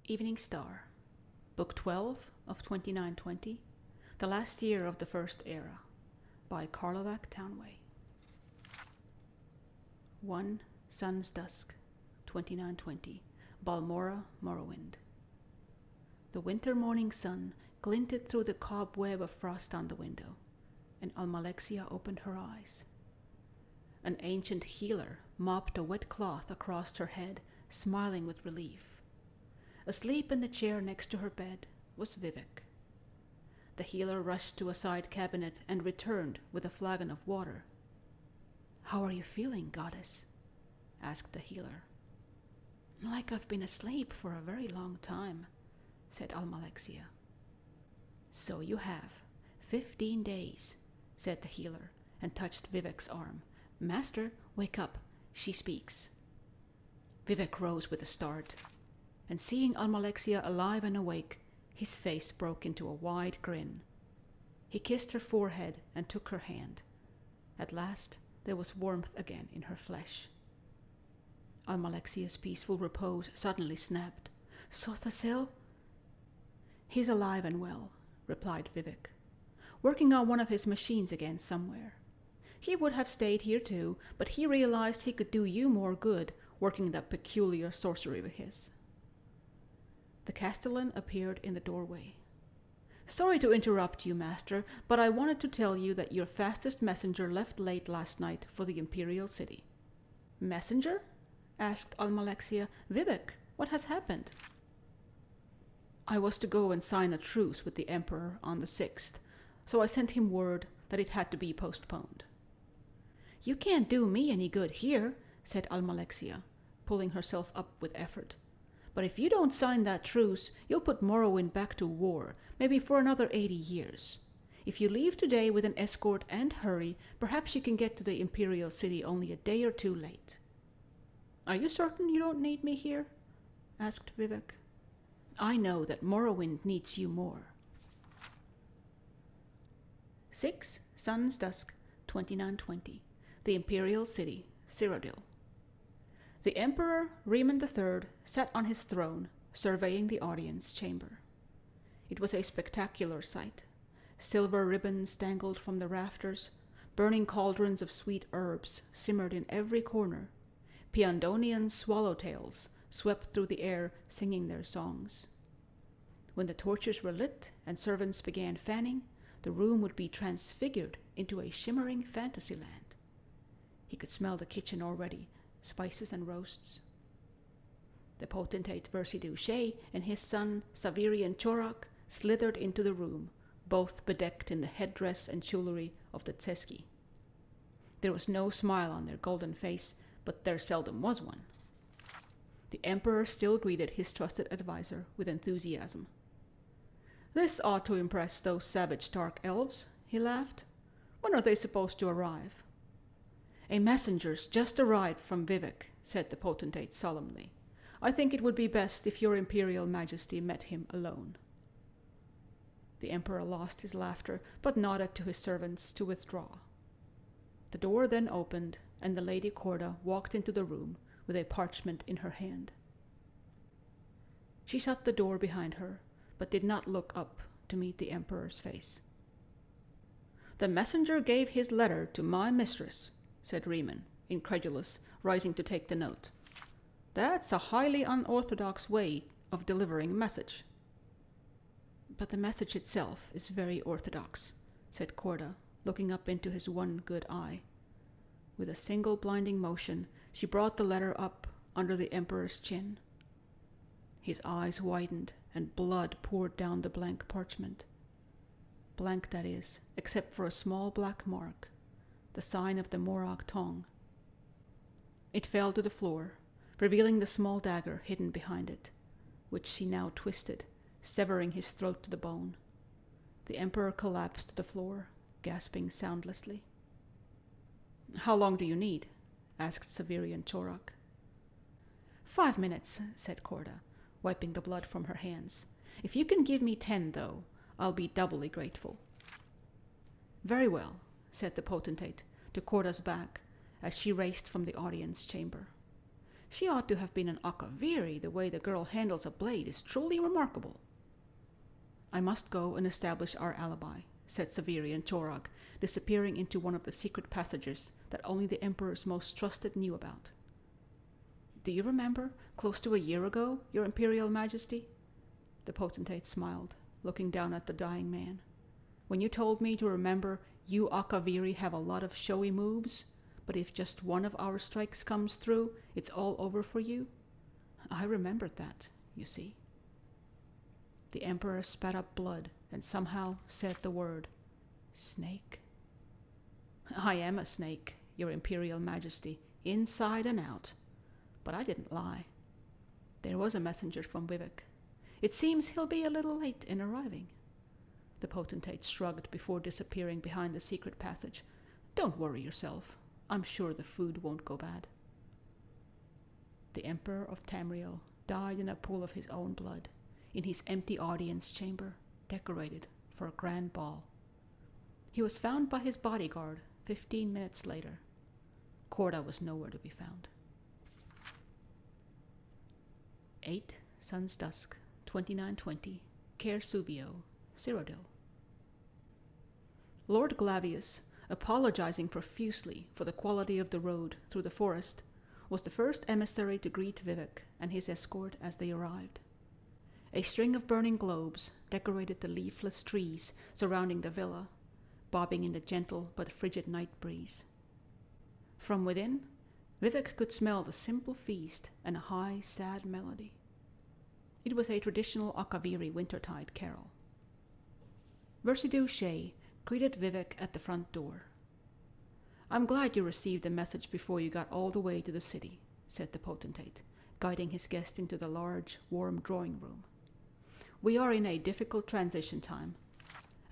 Evening Star, Book 12 of 2920, The Last Year of the First Era, by Carlovac Townway. 1 Sun's Dusk, 2920, Balmora, Morrowind. The winter morning sun glinted through the cobweb of frost on the window, and Almalexia opened her eyes. An ancient healer mopped a wet cloth across her head, smiling with relief. Asleep in the chair next to her bed was Vivek. The healer rushed to a side cabinet and returned with a flagon of water. "How are you feeling, goddess?" asked the healer. "Like I've been asleep for a very long time," said Almalexia. "So you have. 15 days, said the healer, and touched Vivek's arm. "Master, wake up. She speaks." Vivek rose with a start, and seeing Almalexia alive and awake, his face broke into a wide grin. He kissed her forehead and took her hand. At last there was warmth again in her flesh. Almalexia's peaceful repose suddenly snapped. "Sothasil?" "He's alive and well," replied Vivek. "Working on one of his machines again somewhere. He would have stayed here too, but he realized he could do you more good working that peculiar sorcery of his." The Castellan appeared in the doorway. "Sorry to interrupt you, Master, but I wanted to tell you that your fastest messenger left late last night for the Imperial City." "Messenger?" asked Almalexia. "Vivek, what has happened?" "I was to go and sign a truce with the Emperor on the 6th, so I sent him word that it had to be postponed." "You can't do me any good here," said Almalexia, pulling herself up with effort. "But if you don't sign that truce, you'll put Morrowind back to war, maybe for another 80 years. If you leave today with an escort and hurry, perhaps you can get to the Imperial City only a day or two late." "Are you certain you don't need me here?" asked Vivek. "I know that Morrowind needs you more." 6 Sun's Dusk, 2920, The Imperial City, Cyrodiil. The Emperor Riemann III sat on his throne, surveying the audience chamber. It was a spectacular sight. Silver ribbons dangled from the rafters, burning cauldrons of sweet herbs simmered in every corner. Piandonian swallowtails swept through the air singing their songs. When the torches were lit and servants began fanning, the room would be transfigured into a shimmering fantasy land. He could smell the kitchen already, spices and roasts. The potentate Versidouche and his son Savirian Chorak slithered into the room, both bedecked in the headdress and jewelry of the Tseski. There was no smile on their golden face, but there seldom was one. The Emperor still greeted his trusted advisor with enthusiasm. "This ought to impress those savage dark elves," he laughed. "When are they supposed to arrive?" "A messenger's just arrived from Vivek," said the potentate solemnly. "I think it would be best if your Imperial Majesty met him alone." The Emperor lost his laughter, but nodded to his servants to withdraw. The door then opened, and the Lady Corda walked into the room with a parchment in her hand. She shut the door behind her, but did not look up to meet the Emperor's face. "The messenger gave his letter to my mistress," said Riemann, incredulous, rising to take the note. "That's a highly unorthodox way of delivering a message." "But the message itself is very orthodox," said Corda, looking up into his one good eye. With a single blinding motion, she brought the letter up under the Emperor's chin. His eyes widened, and blood poured down the blank parchment. Blank, that is, except for a small black mark, the sign of the Morag tongue. It fell to the floor, revealing the small dagger hidden behind it, which she now twisted, severing his throat to the bone. The Emperor collapsed to the floor, gasping soundlessly. "How long do you need?" asked Savirian Chorak. 5 minutes, said Corda, wiping the blood from her hands. "If you can give me 10, though, I'll be doubly grateful." "Very well," said the potentate to Corda's back as she raced from the audience chamber. She ought to have been an Akaviri. The way the girl handles a blade is truly remarkable. I must go and establish our alibi, said Saviri and Chorag, disappearing into one of the secret passages that only the Emperor's most trusted knew about. Do you remember, close to a year ago, Your Imperial Majesty? The potentate smiled, looking down at the dying man. When you told me to remember, you Akaviri have a lot of showy moves, but if just one of our strikes comes through, it's all over for you? I remembered that, you see. The Emperor spat up blood and somehow said the word, snake. I am a snake, Your Imperial Majesty, inside and out. But I didn't lie. There was a messenger from Vivek. It seems he'll be a little late in arriving. The potentate shrugged before disappearing behind the secret passage. Don't worry yourself. I'm sure the food won't go bad. The Emperor of Tamriel died in a pool of his own blood, in his empty audience chamber, decorated for a grand ball. He was found by his bodyguard 15 minutes later. Corda was nowhere to be found. 8 Sun's Dusk, 2920, Cair Suvio, Cyrodiil. Lord Glavius, apologizing profusely for the quality of the road through the forest, was the first emissary to greet Vivek and his escort as they arrived. A string of burning globes decorated the leafless trees surrounding the villa, bobbing in the gentle but frigid night breeze. From within, Vivek could smell the simple feast and a high, sad melody. It was a traditional Akaviri wintertide carol. Versidu Shea greeted Vivek at the front door. I'm glad you received the message before you got all the way to the city, said the potentate, guiding his guest into the large, warm drawing room. We are in a difficult transition time,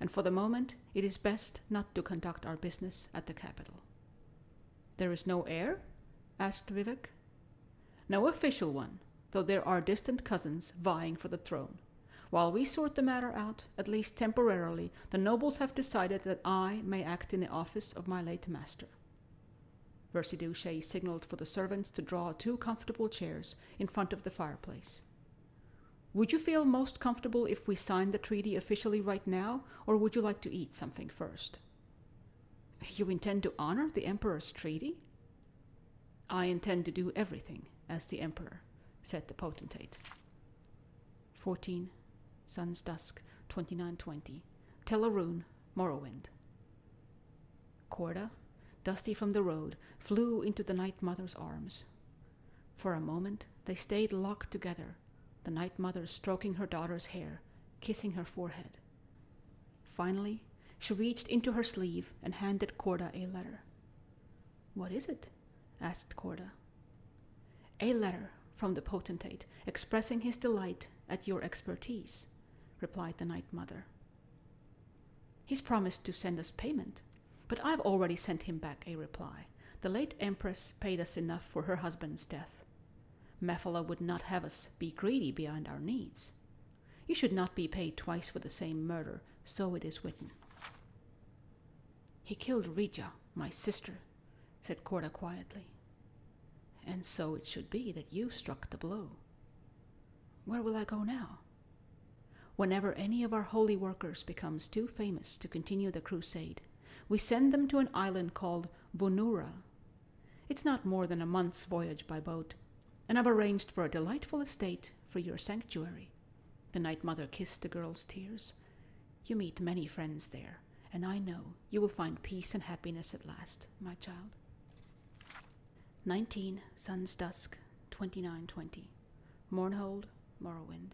and for the moment it is best not to conduct our business at the capital. There is no heir? Asked Vivek. No official one, though there are distant cousins vying for the throne. While we sort the matter out, at least temporarily, the nobles have decided that I may act in the office of my late master. Versidu Shea signaled for the servants to draw 2 comfortable chairs in front of the fireplace. Would you feel most comfortable if we signed the treaty officially right now, or would you like to eat something first? You intend to honor the Emperor's treaty? I intend to do everything as the Emperor, said the potentate. 14 Sun's Dusk, 2920, Tellarune, Morrowind. Corda, dusty from the road, flew into the Night Mother's arms. For a moment they stayed locked together, the Night Mother stroking her daughter's hair, kissing her forehead. Finally, she reached into her sleeve and handed Corda a letter. What is it? Asked Corda. A letter from the potentate expressing his delight at your expertise, replied the Night Mother. He's promised to send us payment, but I've already sent him back a reply. The late Empress paid us enough for her husband's death. Mephala would not have us be greedy beyond our needs. You should not be paid twice for the same murder, so it is written. He killed Rija, my sister, said Corda quietly. And so it should be that you struck the blow. Where will I go now? Whenever any of our holy workers becomes too famous to continue the crusade, we send them to an island called Vunura. It's not more than a month's voyage by boat, and I've arranged for a delightful estate for your sanctuary. The Night Mother kissed the girl's tears. You meet many friends there, and I know you will find peace and happiness at last, my child. 19 Sun's Dusk, 2920, Mournhold, Morrowind.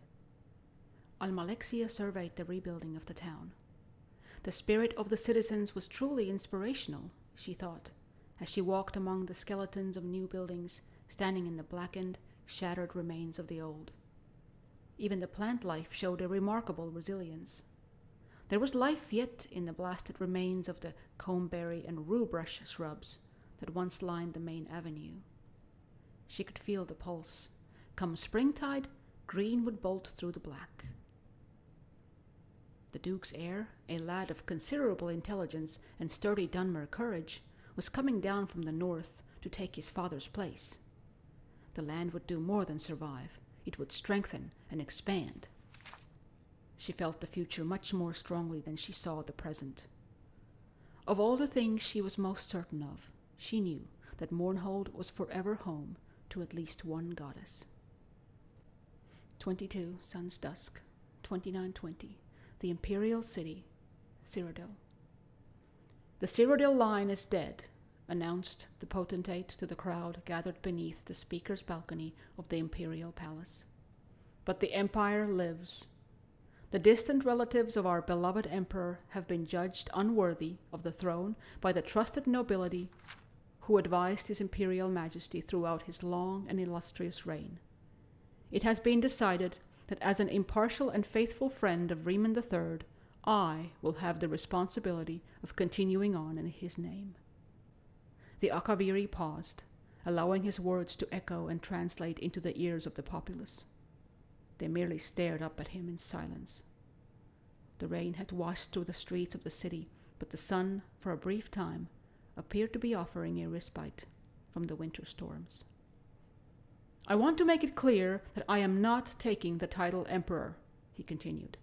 Almalexia surveyed the rebuilding of the town. The spirit of the citizens was truly inspirational, she thought, as she walked among the skeletons of new buildings, standing in the blackened, shattered remains of the old. Even the plant life showed a remarkable resilience. There was life yet in the blasted remains of the combberry and ruebrush shrubs that once lined the main avenue. She could feel the pulse. Come springtide, green would bolt through the black. The Duke's heir, a lad of considerable intelligence and sturdy Dunmer courage, was coming down from the north to take his father's place. the land would do more than survive. It would strengthen and expand. She felt the future much more strongly than she saw the present. Of all the things she was most certain of, she knew that Mournhold was forever home to at least one goddess. 22 Sun's Dusk, 2920, the Imperial City, Cyrodiil. The Cyrodiil line is dead, announced the potentate to the crowd gathered beneath the speaker's balcony of the Imperial Palace. But the Empire lives. The distant relatives of our beloved Emperor have been judged unworthy of the throne by the trusted nobility who advised His Imperial Majesty throughout his long and illustrious reign. It has been decided that as an impartial and faithful friend of Riemann III, I will have the responsibility of continuing on in his name. The Akaviri paused, allowing his words to echo and translate into the ears of the populace. They merely stared up at him in silence. The rain had washed through the streets of the city, but the sun, for a brief time, appeared to be offering a respite from the winter storms. I want to make it clear that I am not taking the title Emperor, he continued.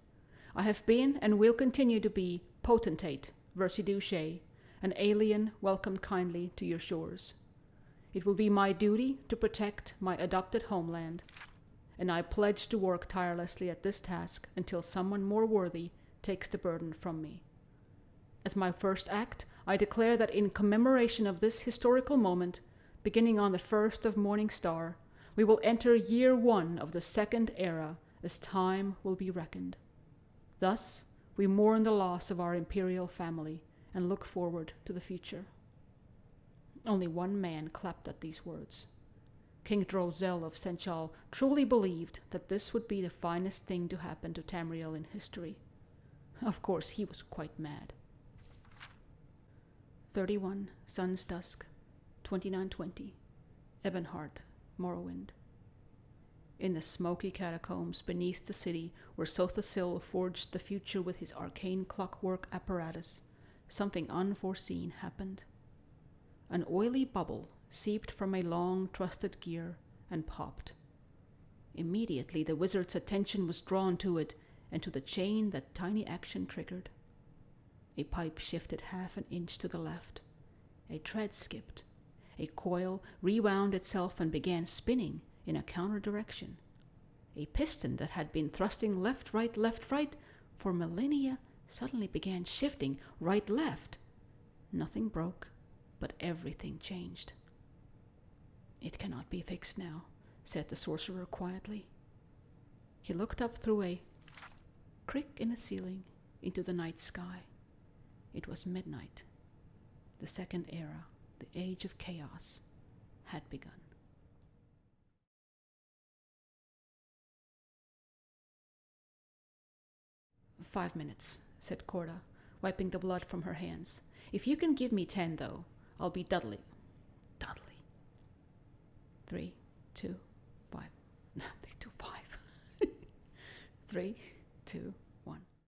I have been and will continue to be potentate, versi-duce, an alien welcomed kindly to your shores. It will be my duty to protect my adopted homeland, and I pledge to work tirelessly at this task until someone more worthy takes the burden from me. As my first act, I declare that in commemoration of this historical moment, beginning on the 1st of Morning Star, we will enter year 1 of the second era as time will be reckoned. Thus, we mourn the loss of our imperial family and look forward to the future. Only one man clapped at these words. King Drozel of Senchal truly believed that this would be the finest thing to happen to Tamriel in history. Of course, he was quite mad. 31 Sun's Dusk, 2920, Ebonheart, Morrowind. In the smoky catacombs beneath the city where Sothasil forged the future with his arcane clockwork apparatus, something unforeseen happened. An oily bubble seeped from a long, trusted gear and popped. Immediately the wizard's attention was drawn to it and to the chain that tiny action triggered. A pipe shifted half an inch to the left. A thread skipped. A coil rewound itself and began spinning in a counter direction. A piston that had been thrusting left, right, for millennia suddenly began shifting right, left. Nothing broke, but everything changed. It cannot be fixed now, said the sorcerer quietly. He looked up through a crick in the ceiling into the night sky. It was midnight. The second era, the age of chaos, had begun. "5 minutes, said Corda, wiping the blood from her hands. If you can give me 10, though, I'll be Dudley. 3, 2, 5. They do 5. 3, 2,